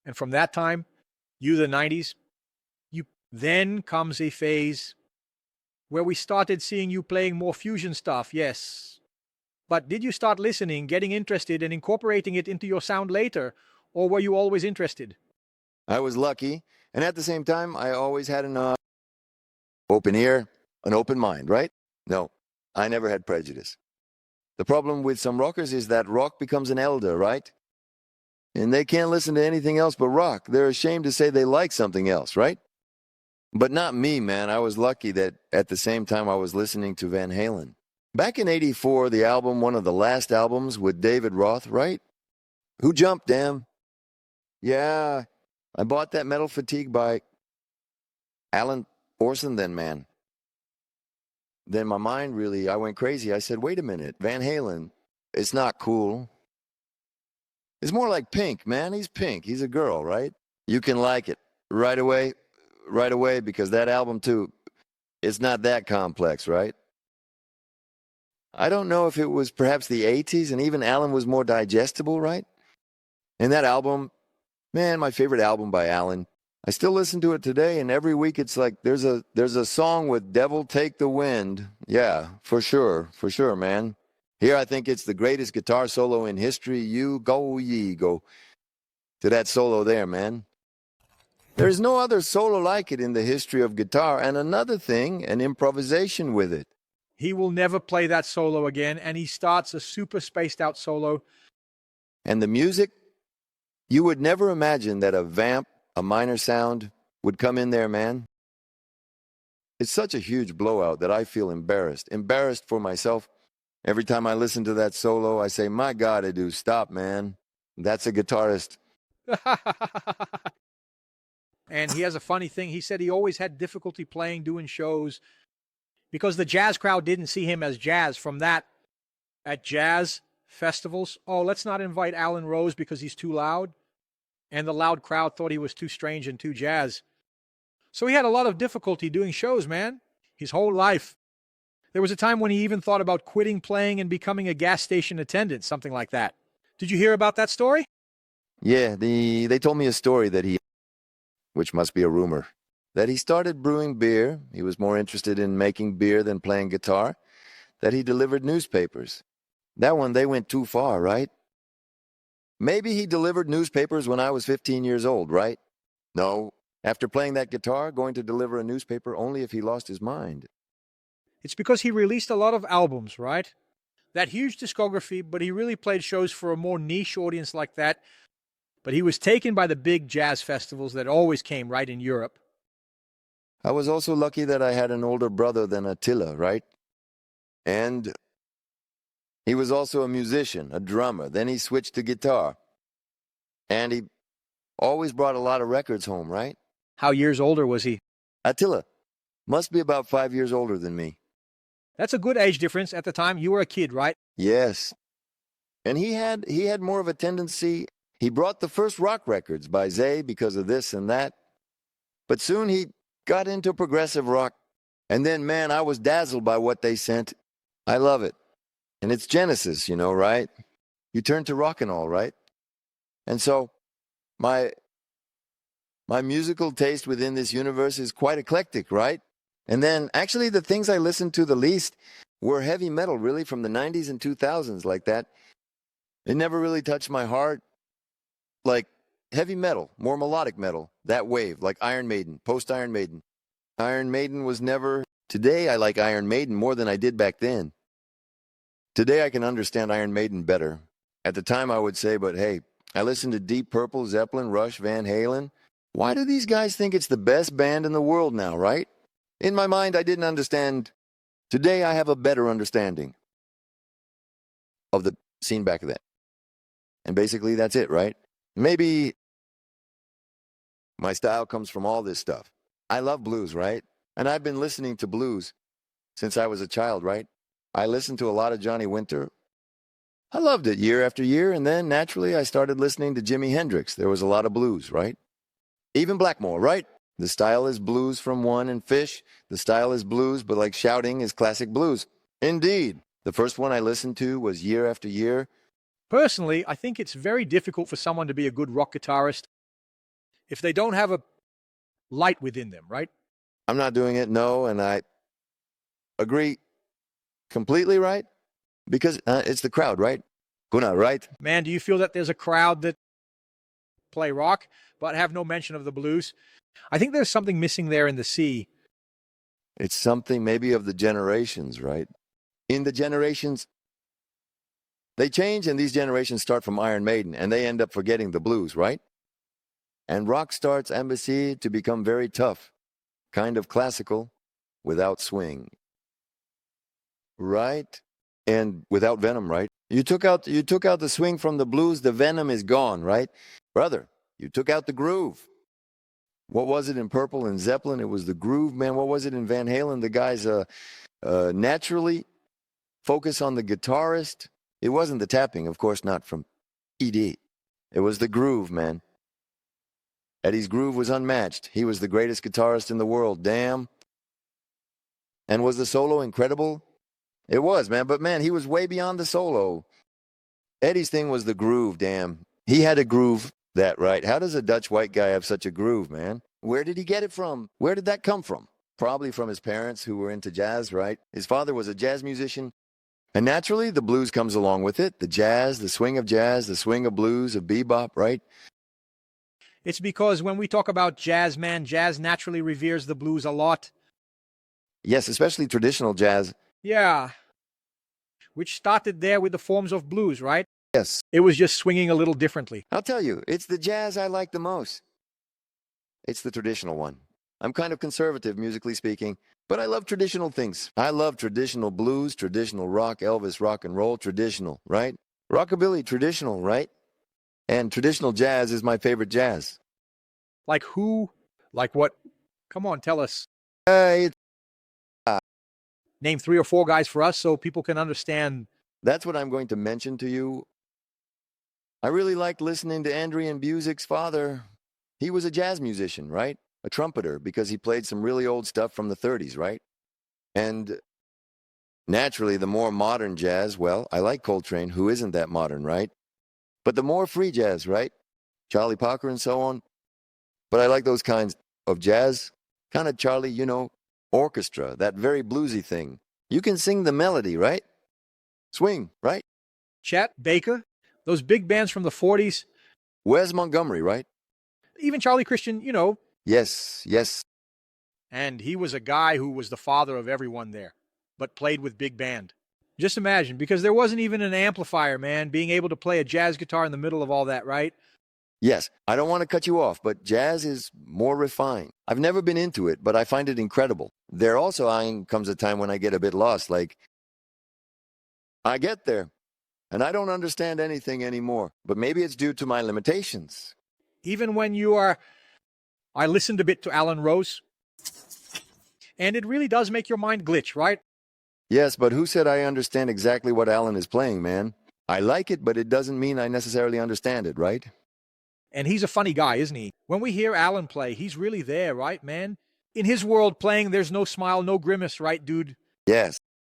And from that time, the 90s, then comes a phase where we started seeing you playing more fusion stuff, yes. But did you start listening, getting interested, and incorporating it into your sound later? Or were you always interested? I was lucky, and at the same time, I always had an open ear, an open mind, right? No, I never had prejudice. The problem with some rockers is that rock becomes an elder, right? And they can't listen to anything else but rock. They're ashamed to say they like something else, right? But not me, man. I was lucky that at the same time I was listening to Van Halen. Back in '84, the album, one of the last albums with David Roth, right? Who jumped, damn? Yeah, I bought that Metal Fatigue by Alan Orson then, man. Then my mind really, I went crazy. I said, wait a minute, Van Halen, it's not cool. It's more like Pink, man. He's Pink. He's a girl, right? You can like it right away, because that album, too, it's not that complex, right? I don't know if it was perhaps the 80s and even Alan was more digestible, right? And that album, man, my favorite album by Alan. I still listen to it today, and every week it's like there's a song with Devil Take the Wind. Yeah, for sure, man. Here I think it's the greatest guitar solo in history. You go, ye go. To that solo there, man. There's no other solo like it in the history of guitar, and another thing, an improvisation with it. He will never play that solo again, and he starts a super spaced out solo. And the music, you would never imagine that a vamp, a minor sound, would come in there, man. It's such a huge blowout that I feel embarrassed for myself. Every time I listen to that solo, I say, my God, I do, stop, man. That's a guitarist. And he has a funny thing. He said he always had difficulty doing shows, because the jazz crowd didn't see him as jazz. From that, at jazz festivals, oh, let's not invite Alan Rose because he's too loud. And the loud crowd thought he was too strange and too jazz. So he had a lot of difficulty doing shows, man, his whole life. There was a time when he even thought about quitting playing and becoming a gas station attendant, something like that. Did you hear about that story? Yeah, they told me a story that which must be a rumor, that he started brewing beer. He was more interested in making beer than playing guitar. That he delivered newspapers. That one, they went too far, right? Maybe he delivered newspapers when I was 15 years old, right? No. After playing that guitar, going to deliver a newspaper only if he lost his mind. It's because he released a lot of albums, right? That huge discography, but he really played shows for a more niche audience like that. But he was taken by the big jazz festivals that always came right in Europe. I was also lucky that I had an older brother than Attila, right? And he was also a musician, a drummer. Then he switched to guitar. And he always brought a lot of records home, right? How years older was he? Attila must be about 5 years older than me. That's a good age difference. At the time, you were a kid, right? Yes. And he had more of a tendency. He brought the first rock records by Zay because of this and that. But soon he got into progressive rock. And then, man, I was dazzled by what they sent. I love it. And it's Genesis, you know, right? You turn to rock and all, right? And so my musical taste within this universe is quite eclectic, right? And then actually the things I listened to the least were heavy metal, really, from the 90s and 2000s, like that. It never really touched my heart. Like heavy metal, more melodic metal, that wave, like Iron Maiden, post-Iron Maiden. Iron Maiden was never... Today I like Iron Maiden more than I did back then. Today I can understand Iron Maiden better. At the time I would say, but hey, I listened to Deep Purple, Zeppelin, Rush, Van Halen. Why do these guys think it's the best band in the world now, right? In my mind, I didn't understand. Today I have a better understanding of the scene back then. And basically that's it, right? Maybe my style comes from all this stuff. I love blues, right? And I've been listening to blues since I was a child, right? I listened to a lot of Johnny Winter. I loved it year after year, and then naturally I started listening to Jimi Hendrix. There was a lot of blues, right? Even Blackmore, right? The style is blues from One and Fish. The style is blues, but like shouting is classic blues. Indeed. The first one I listened to was Year After Year. Personally, I think it's very difficult for someone to be a good rock guitarist if they don't have a light within them, right? I'm not doing it, no, and I agree completely, right? Because it's the crowd, right? Guna, right? Man, do you feel that there's a crowd that play rock but have no mention of the blues? I think there's something missing there in the sea. It's something maybe of the generations, right? In the generations, they change, and these generations start from Iron Maiden, and they end up forgetting the blues, right? And rock starts Embassy to become very tough, kind of classical, without swing, right? And without venom, right? You took out the swing from the blues, the venom is gone, right? Brother, you took out the groove. What was it in Purple and Zeppelin? It was the groove, man. What was it in Van Halen? The guys naturally focus on the guitarist. It wasn't the tapping, of course, not from ED. It was the groove, man. Eddie's groove was unmatched. He was the greatest guitarist in the world, damn. And was the solo incredible? It was, man. But, man, he was way beyond the solo. Eddie's thing was the groove, damn. He had a groove that, right? How does a Dutch white guy have such a groove, man? Where did he get it from? Where did that come from? Probably from his parents who were into jazz, right? His father was a jazz musician. And naturally, the blues comes along with it. The jazz, the swing of blues, of bebop, right? It's because when we talk about jazz, man, jazz naturally reveres the blues a lot. Yes, especially traditional jazz. Yeah. Which started there with the forms of blues, right? Yes. It was just swinging a little differently. I'll tell you, it's the jazz I like the most. It's the traditional one. I'm kind of conservative, musically speaking, but I love traditional things. I love traditional blues, traditional rock, Elvis, rock and roll, traditional, right? Rockabilly, traditional, right? And traditional jazz is my favorite jazz. Like who? Like what? Come on, tell us. It's Name 3 or 4 guys for us so people can understand. That's what I'm going to mention to you. I really liked listening to Andrian Buzik's father. He was a jazz musician, right? A trumpeter, because he played some really old stuff from the 30s, right? And naturally, the more modern jazz, well, I like Coltrane, who isn't that modern, right? But the more free jazz, right? Charlie Parker and so on. But I like those kinds of jazz. Kind of Charlie, you know, orchestra, that very bluesy thing. You can sing the melody, right? Swing, right? Chet Baker, those big bands from the 40s. Wes Montgomery, right? Even Charlie Christian, you know. Yes, yes. And he was a guy who was the father of everyone there, but played with big band. Just imagine, because there wasn't even an amplifier, man, being able to play a jazz guitar in the middle of all that, right? Yes, I don't want to cut you off, but jazz is more refined. I've never been into it, but I find it incredible. There also comes a time when I get a bit lost, like I get there, and I don't understand anything anymore, but maybe it's due to my limitations. Even when I listened a bit to Alan Rose, and it really does make your mind glitch, right? Yes, but who said I understand exactly what Alan is playing, man? I like it, but it doesn't mean I necessarily understand it, right? And he's a funny guy, isn't he? When we hear Alan play, he's really there, right, man? In his world playing, there's no smile, no grimace, right, dude? Yes.